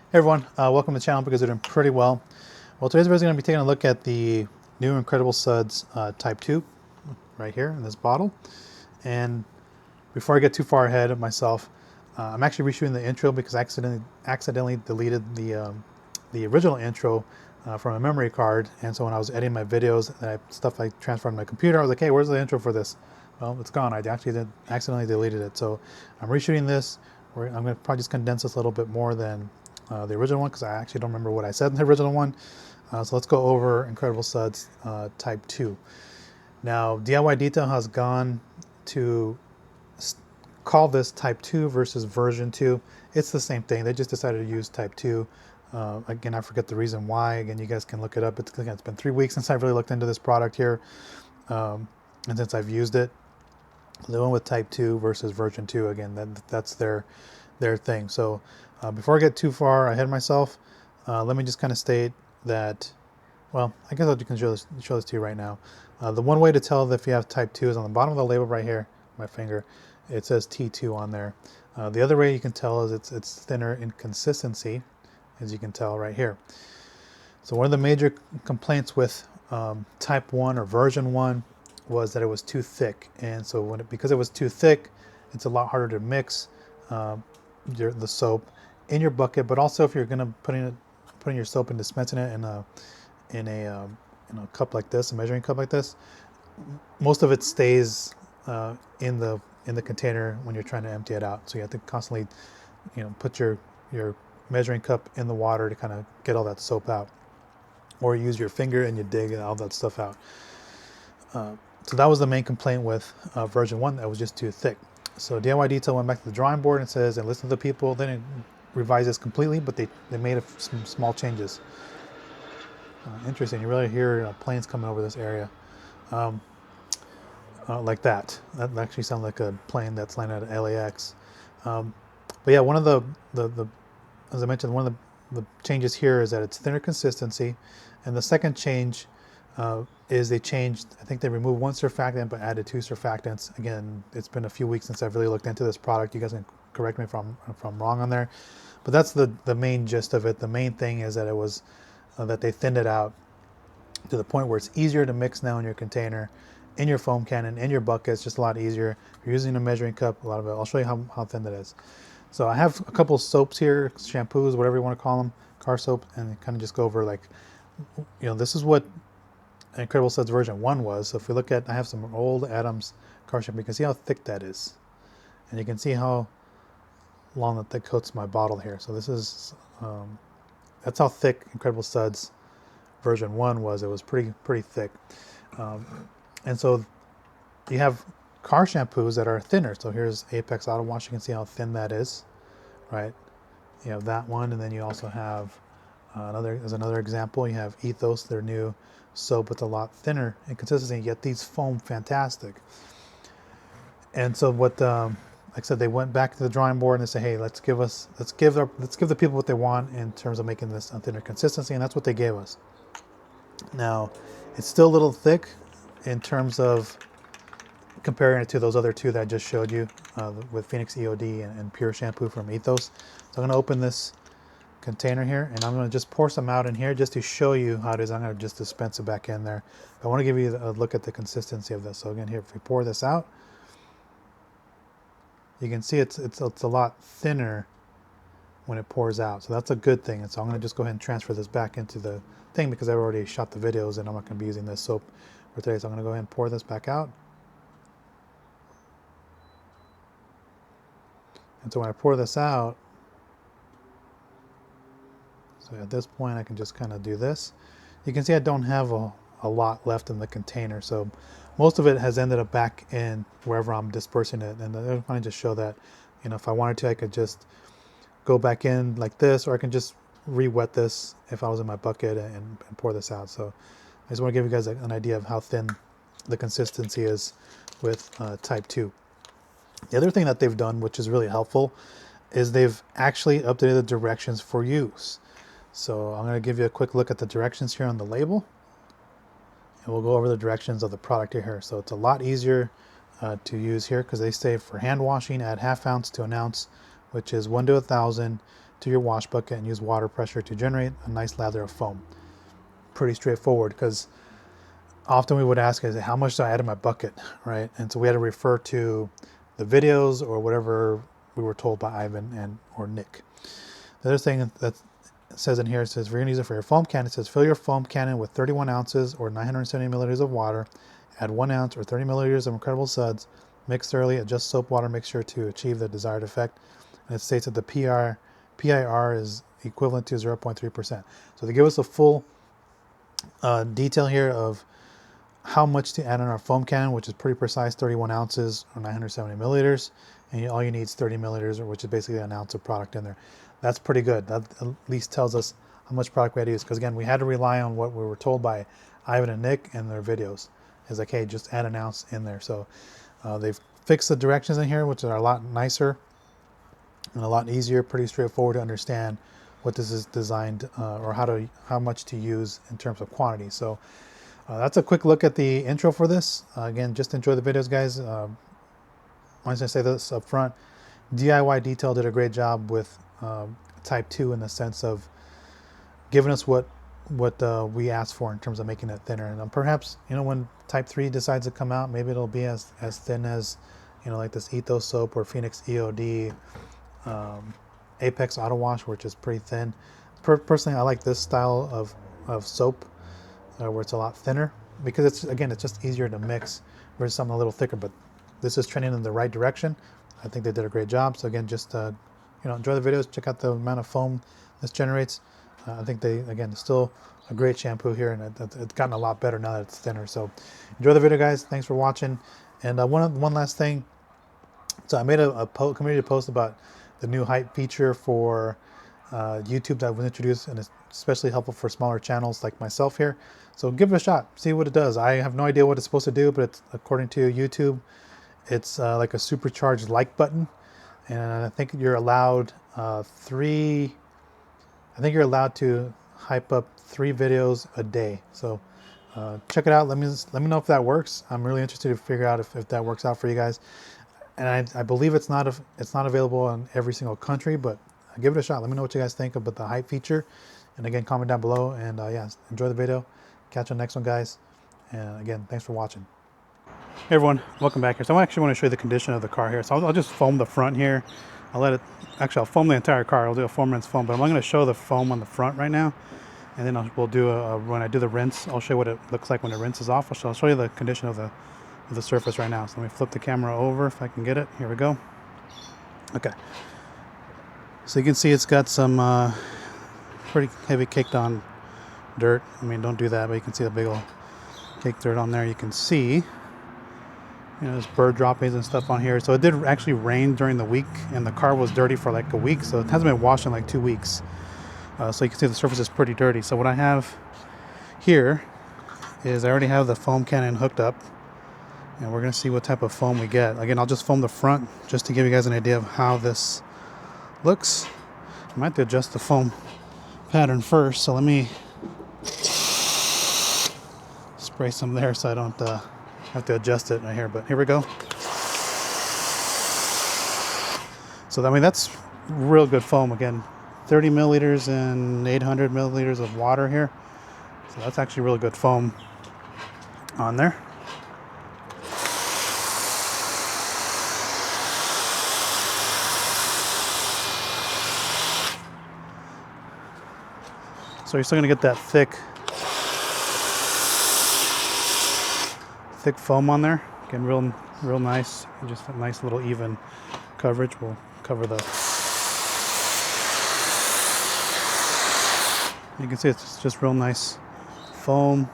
Hey everyone, welcome to the channel because they're doing pretty well. Well, today's video is going to be taking a look at the new Incredible Suds Type 2 right here in this bottle. And before I get too far ahead of myself, I'm actually reshooting the intro because I accidentally deleted the original intro from a memory card. And so when I was editing my videos, stuff I transferred to my computer, I was like, hey, where's the intro for this? Well, it's gone. I actually accidentally deleted it. So I'm reshooting this. I'm going to probably just condense this a little bit more than the original one because I actually don't remember what I said in the original one. So let's go over Incredible Suds Type 2. Now, DIY Detail has gone to call this Type 2 versus version 2. It's the same thing. They just decided to use Type 2. Again, I forget the reason why. Again, you guys can look it up. It's been 3 weeks since I've really looked into this product here. And since I've used it. The one with Type 2 versus version 2, again, that's their thing. So before I get too far ahead of myself, let me just kind of state that, well, I guess I can show this to you right now. The one way to tell if you have Type 2 is on the bottom of the label right here, my finger. It says T2 on there. The other way you can tell is it's thinner in consistency, as you can tell right here. So one of the major complaints with Type 1 or version 1 was that it was too thick, and so because it was too thick, it's a lot harder to mix the soap in your bucket. But also, if you're going to putting your soap and dispensing it in a cup like this, a measuring cup like this, most of it stays in the container when you're trying to empty it out. So you have to constantly, put your measuring cup in the water to kind of get all that soap out, or use your finger and you dig all that stuff out. So that was the main complaint with version 1, that was just too thick. So DIY Detail went back to the drawing board and says, and listen to the people. They didn't revise this completely, but they made some small changes. Interesting, you really hear planes coming over this area. Like that. That actually sounds like a plane that's landed at LAX. But yeah, one of the as I mentioned, one of the changes here is that it's thinner consistency. And the second change is they changed, I think they removed one surfactant but added 2 surfactants. Again, it's been a few weeks since I've really looked into this product. You guys can correct me if I'm wrong on there. But that's the main gist of it. The main thing is that it was that they thinned it out to the point where it's easier to mix now in your container, in your foam cannon, in your bucket. It's just a lot easier. If you're using a measuring cup, a lot of it. I'll show you how thin that is. So I have a couple soaps here, shampoos, whatever you want to call them, car soap, and kind of just go over like, this is what Incredible Suds version 1 was. So if we look at, I have some old Adams car shampoo. You can see how thick that is, and you can see how long that coats my bottle here. So this is that's how thick Incredible Suds version 1 was. It was pretty thick, and so you have car shampoos that are thinner. So here's Apex Auto Wash. You can see how thin that is, right? You have that one, and then you also have there's another example. You have Ethos, their new soap, with a lot thinner in consistency, yet these foam fantastic. And so what, like I said, they went back to the drawing board and they said, hey, let's give the people what they want in terms of making this a thinner consistency, and that's what they gave us. Now, it's still a little thick in terms of comparing it to those other two that I just showed you with Phoenix EOD and Pure Shampoo from Ethos. So I'm going to open this container here, and I'm going to just pour some out in here just to show you how it is. I'm going to just dispense it back in there. I want to give you a look at the consistency of this. So again, here, if we pour this out, you can see it's a lot thinner when it pours out. So that's a good thing. And so I'm going to just go ahead and transfer this back into the thing because I've already shot the videos and I'm not going to be using this soap for today. So I'm going to go ahead and pour this back out. And so when I pour this out, so at this point I can just kind of do this. You can see I don't have a lot left in the container, so most of it has ended up back in wherever I'm dispersing it. And I want to just show that, if I wanted to, I could just go back in like this, or I can just re-wet this if I was in my bucket and pour this out. So I just want to give you guys an idea of how thin the consistency is with Type 2. The other thing that they've done, which is really helpful, is they've actually updated the directions for use. So I'm going to give you a quick look at the directions here on the label, and we'll go over the directions of the product here. So it's a lot easier to use here because they say for hand washing, add ½ ounce to 1 ounce, which is 1 to 1,000. to your wash bucket and use water pressure to generate a nice lather of foam. Pretty straightforward, because often we would ask, is how much do I add in my bucket, right? And so we had to refer to the videos or whatever we were told by Ivan or Nick. The other thing that it says in here, it says, if you're going to use it for your foam cannon, it says fill your foam cannon with 31 ounces or 970 milliliters of water, add 1 ounce or 30 milliliters of Incredible Suds, mix thoroughly, adjust soap water mixture to achieve the desired effect. And it states that the PIR is equivalent to 0.3%. So they give us a full detail here of how much to add in our foam cannon, which is pretty precise, 31 ounces or 970 milliliters. And all you need is 30 milliliters, which is basically an ounce of product in there. That's pretty good. That at least tells us how much product we had to use. Because again, we had to rely on what we were told by Ivan and Nick in their videos. It's like, hey, just add an ounce in there. So they've fixed the directions in here, which are a lot nicer and a lot easier, pretty straightforward to understand what this is designed or how much to use in terms of quantity. So that's a quick look at the intro for this. Again, just enjoy the videos, guys. I want to say this up front. DIY Detail did a great job with Type 2 in the sense of giving us what we asked for in terms of making it thinner. And perhaps, when Type 3 decides to come out, maybe it'll be as thin as, like this Ethos soap or Phoenix EOD, Apex Auto Wash, which is pretty thin. Personally, I like this style of soap where it's a lot thinner, because it's just easier to mix versus something a little thicker. But this is trending in the right direction. I think they did a great job. So again, just enjoy the videos, check out the amount of foam this generates. I think it's still a great shampoo here, and it's gotten a lot better now that it's thinner. So enjoy the video, guys. Thanks for watching. And one last thing. So I made a community post about the new hype feature for YouTube that was introduced, and it's especially helpful for smaller channels like myself here. So give it a shot, see what it does. I have no idea what it's supposed to do, but it's, according to YouTube, it's like a supercharged like button, and I think you're allowed you're allowed to hype up 3 videos a day. So check it out. Let me know if that works. I'm really interested to figure out if that works out for you guys. And I believe it's not available in every single country, but give it a shot. Let me know what you guys think about the hype feature. And again, comment down below. And yeah, enjoy the video. Catch you on the next one, guys. And again, thanks for watching. Hey everyone, welcome back here. So I actually want to show you the condition of the car here. So I'll just foam the front here. I'll foam the entire car. I'll do a foam rinse foam, but I'm going to show the foam on the front right now. And then we'll do when I do the rinse, I'll show you what it looks like when it rinses off. I'll show you the condition of the surface right now. So let me flip the camera over if I can get it. Here we go. Okay. So you can see it's got some pretty heavy caked on dirt. I mean, don't do that, but you can see the big old caked dirt on there. You can see, there's bird droppings and stuff on here. So it did actually rain during the week, and the car was dirty for like a week. So it hasn't been washed in like 2 weeks. So you can see the surface is pretty dirty. So what I have here is I already have the foam cannon hooked up, and we're going to see what type of foam we get. Again, I'll just foam the front just to give you guys an idea of how this looks. I might have to adjust the foam pattern first. So let me spray some there so I don't have to adjust it right here. But here we go. So I mean, that's real good foam. Again, 30 milliliters and 800 milliliters of water here. So that's actually really good foam on there. So you're still gonna get that thick foam on there. Again, real nice. Just a nice little even coverage. We'll cover the. You can see it's just real nice foam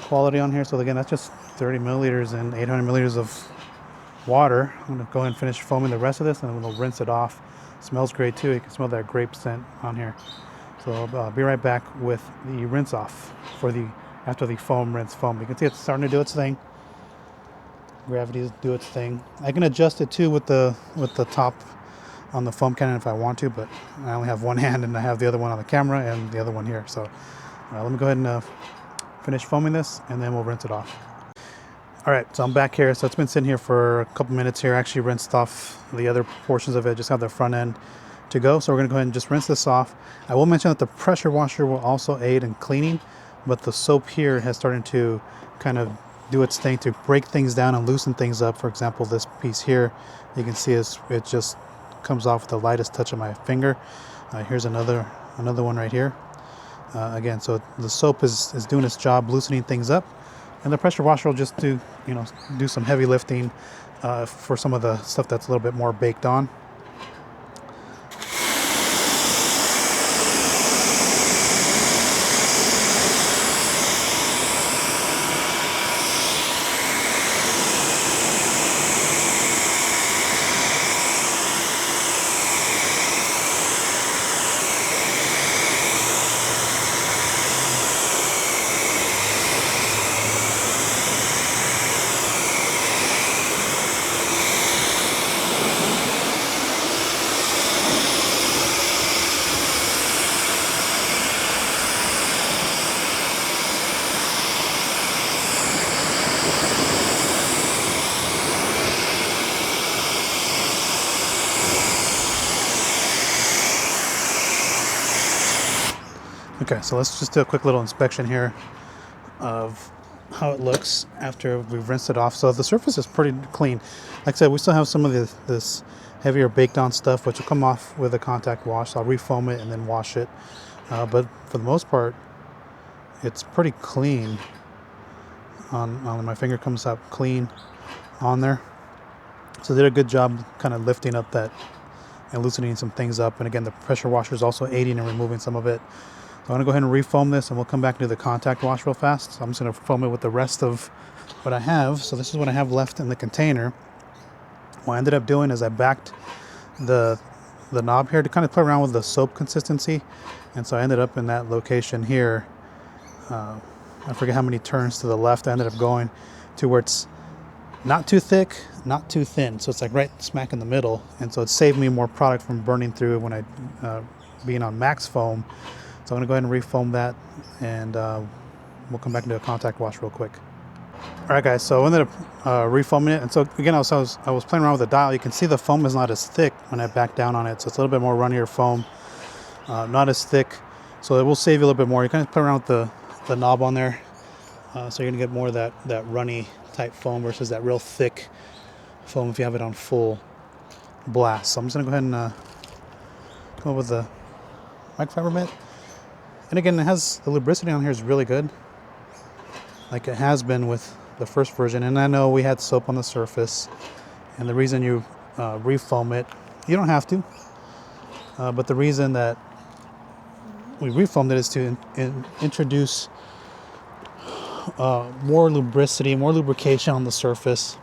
quality on here. So again, that's just 30 milliliters and 800 milliliters of water. I'm gonna go ahead and finish foaming the rest of this, and then we'll rinse it off. It smells great too. You can smell that grape scent on here. So I'll be right back with the rinse off after the foam rinse foam. You can see it's starting to do its thing. Gravity do its thing. I can adjust it too with the top on the foam cannon if I want to, but I only have one hand and I have the other one on the camera and the other one here. So let me go ahead and finish foaming this, and then we'll rinse it off. All right, so I'm back here. So it's been sitting here for a couple minutes here. I actually rinsed off the other portions of it, just have the front end. to go. So we're going to go ahead and just rinse this off. I will mention that the pressure washer will also aid in cleaning, but the soap here has started to kind of do its thing to break things down and loosen things up. For example, this piece here, you can see it just comes off with the lightest touch of my finger. Here's another one right here. Again, so the soap is doing its job loosening things up, and the pressure washer will just do some heavy lifting for some of the stuff that's a little bit more baked on. Okay, so let's just do a quick little inspection here of how it looks after we've rinsed it off. So the surface is pretty clean. Like I said, we still have some of this heavier baked on stuff, which will come off with a contact wash. So I'll refoam it and then wash it. But for the most part, it's pretty clean. On my finger comes out clean on there. So they did a good job kind of lifting up that and loosening some things up. And again, the pressure washer is also aiding in removing some of it. So I'm going to go ahead and refoam this, and we'll come back and do the contact wash real fast. So I'm just going to foam it with the rest of what I have. So this is what I have left in the container. What I ended up doing is I backed the knob here to kind of play around with the soap consistency. And so I ended up in that location here. I forget how many turns to the left I ended up going to, where it's not too thick, not too thin. So it's like right smack in the middle. And so it saved me more product from burning through when I being on max foam. So I'm going to go ahead and refoam that, and we'll come back and do a contact wash real quick. All right, guys, so I ended up refoaming it. And so again, I was playing around with the dial. You can see the foam is not as thick when I back down on it. So it's a little bit more runnier foam, not as thick. So it will save you a little bit more. You kind of play around with the knob on there. So you're going to get more of that runny type foam versus that real thick foam if you have it on full blast. So I'm just going to go ahead and come up with the microfiber mitt. And again, the lubricity on here is really good, like it has been with the first version. And I know we had soap on the surface, and the reason you refoam it, you don't have to, but the reason that we refoamed it is to introduce more lubricity, more lubrication on the surface,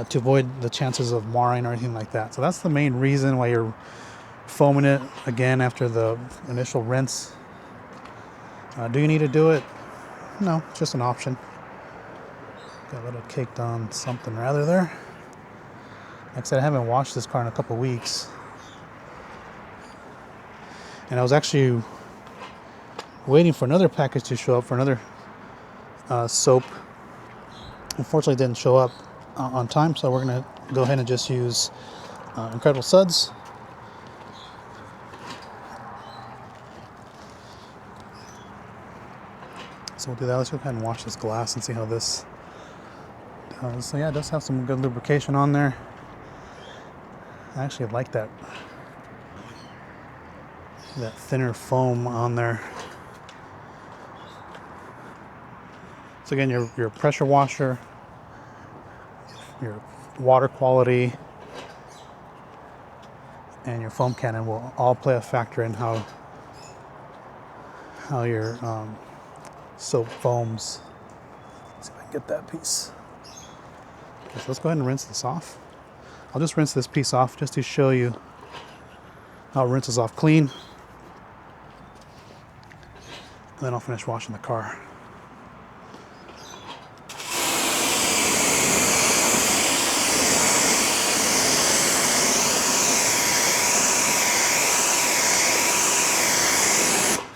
to avoid the chances of marring or anything like that. So that's the main reason why you're foaming it again after the initial rinse. Do you need to do it? No, it's just an option. Got a little caked on something rather there. Like I said, I haven't washed this car in a couple weeks. And I was actually waiting for another package to show up for another soap. Unfortunately, it didn't show up on time, so we're going to go ahead and just use Incredible Suds. So we'll do that. Let's go ahead and wash this glass and see how this does. So yeah, it does have some good lubrication on there. I actually like that thinner foam on there. So again, your pressure washer, your water quality, and your foam cannon will all play a factor in how your soap foams. Let's see if I can get that piece. Okay, so let's go ahead and rinse this off. I'll just rinse this piece off just to show you how it rinses off clean. And then I'll finish washing the car.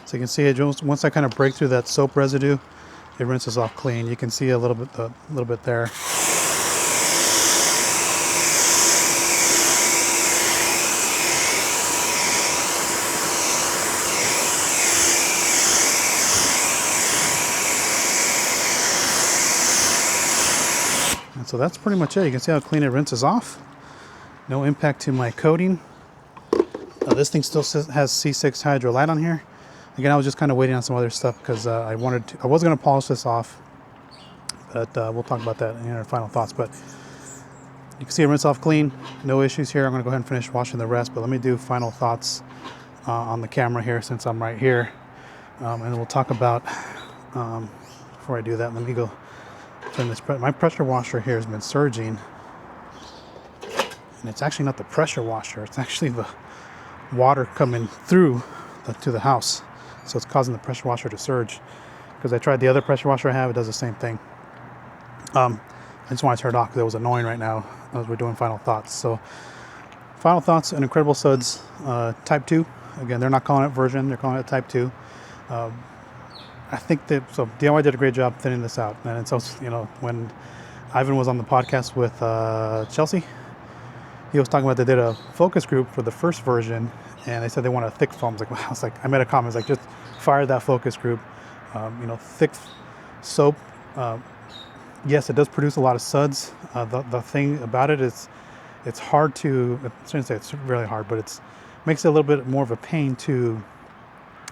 So you can see it once I kind of break through that soap residue, it rinses off clean. You can see a little bit there. So that's pretty much it. You can see how clean it rinses off. No impact to my coating. This thing still has C6 Hydrolite on here. Again, I was just kind of waiting on some other stuff because I was going to polish this off, but we'll talk about that in our final thoughts. But you can see it rinse off clean, no issues here. I'm going to go ahead and finish washing the rest, but let me do final thoughts on the camera here since I'm right here. And we'll talk about, before I do that, let me go turn this. My pressure washer here has been surging. And it's actually not the pressure washer, it's actually the water coming through to the house. So it's causing the pressure washer to surge. Because I tried the other pressure washer I have, it does the same thing. I just want to turn it off because it was annoying right now as we're doing final thoughts. So final thoughts on Incredible Suds Type 2. Again, they're not calling it version, they're calling it Type 2. I think that, so DIY did a great job thinning this out. And so, you know, when Ivan was on the podcast with Chelsea, he was talking about they did a focus group for the first version, and they said they wanted a thick foam. I was like, I made a comment, like, just fire that focus group. You know, thick soap. Yes, it does produce a lot of suds. The thing about it is, it's hard to. I shouldn't say it's really hard, but it's makes it a little bit more of a pain to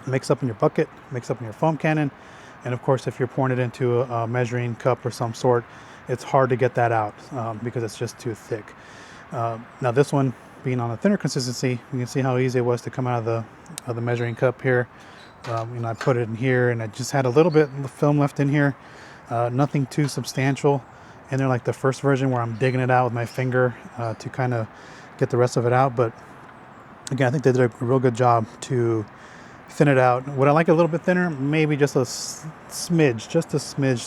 mix up in your bucket, mix up in your foam cannon, and of course, if you're pouring it into a measuring cup or some sort, it's hard to get that out because it's just too thick. Now this one being on a thinner consistency, you can see how easy it was to come out of the measuring cup here. You know, I put it in here and I just had a little bit of film left in here, nothing too substantial. And they're like the first version where I'm digging it out with my finger to kind of get the rest of it out. But again, I think they did a real good job to thin it out. Would I like it a little bit thinner? Maybe just a smidge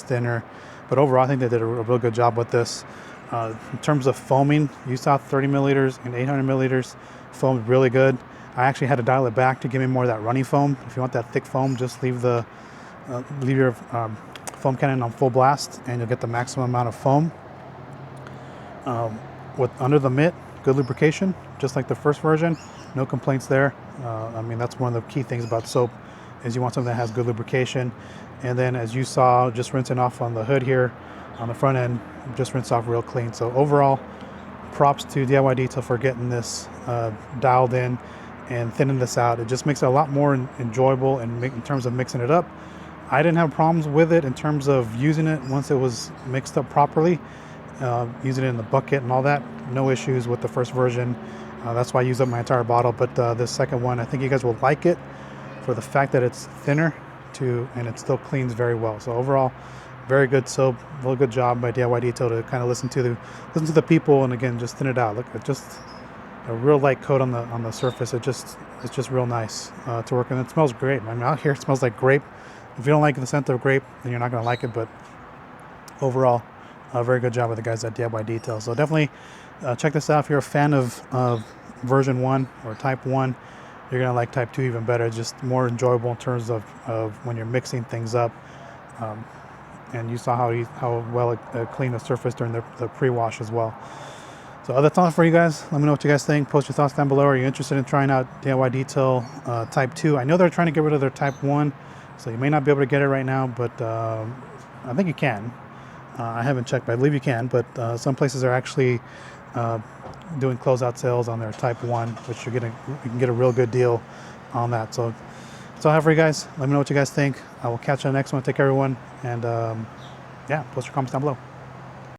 thinner. But overall, I think they did a real good job with this. In terms of foaming, you saw 30 milliliters and 800 milliliters foamed really good. I actually had to dial it back to give me more of that runny foam. If you want that thick foam, just leave your foam cannon on full blast and you'll get the maximum amount of foam. With under the mitt, good lubrication, just like the first version. No complaints there. I mean, that's one of the key things about soap is you want something that has good lubrication. And then as you saw, just rinsing off on the hood here, on the front end, just rinse off real clean. So overall, props to DIY Detail for getting this dialed in and thinning this out. It just makes it a lot more enjoyable in terms of mixing it up. I didn't have problems with it in terms of using it once it was mixed up properly, using it in the bucket and all that. No issues with the first version. That's why I used up my entire bottle. But this second one, I think you guys will like it for the fact that it's thinner and it still cleans very well. So overall, very good soap, real good job by DIY Detail to kind of listen to the people and again just thin it out. Look, it's just a real light coat on the surface. It's just real nice to work, and it smells great. I mean, out here it smells like grape. If you don't like the scent of grape, then you're not going to like it. But overall, a very good job with the guys at DIY Detail. So definitely check this out if you're a fan of version 1 or Type 1. You're going to like Type 2 even better. It's just more enjoyable in terms of when you're mixing things up. And you saw how well it cleaned the surface during the pre-wash as well. So that's all for you guys. Let me know what you guys think. Post your thoughts down below. Are you interested in trying out DIY Detail Type 2? I know they're trying to get rid of their Type 1, so you may not be able to get it right now, but I think you can. I haven't checked, but I believe you can. But some places are actually doing closeout sales on their Type 1, which you can get a real good deal on that. So that's all I have for you guys. Let me know what you guys think. I will catch you on the next one. Take care, everyone. And yeah, post your comments down below.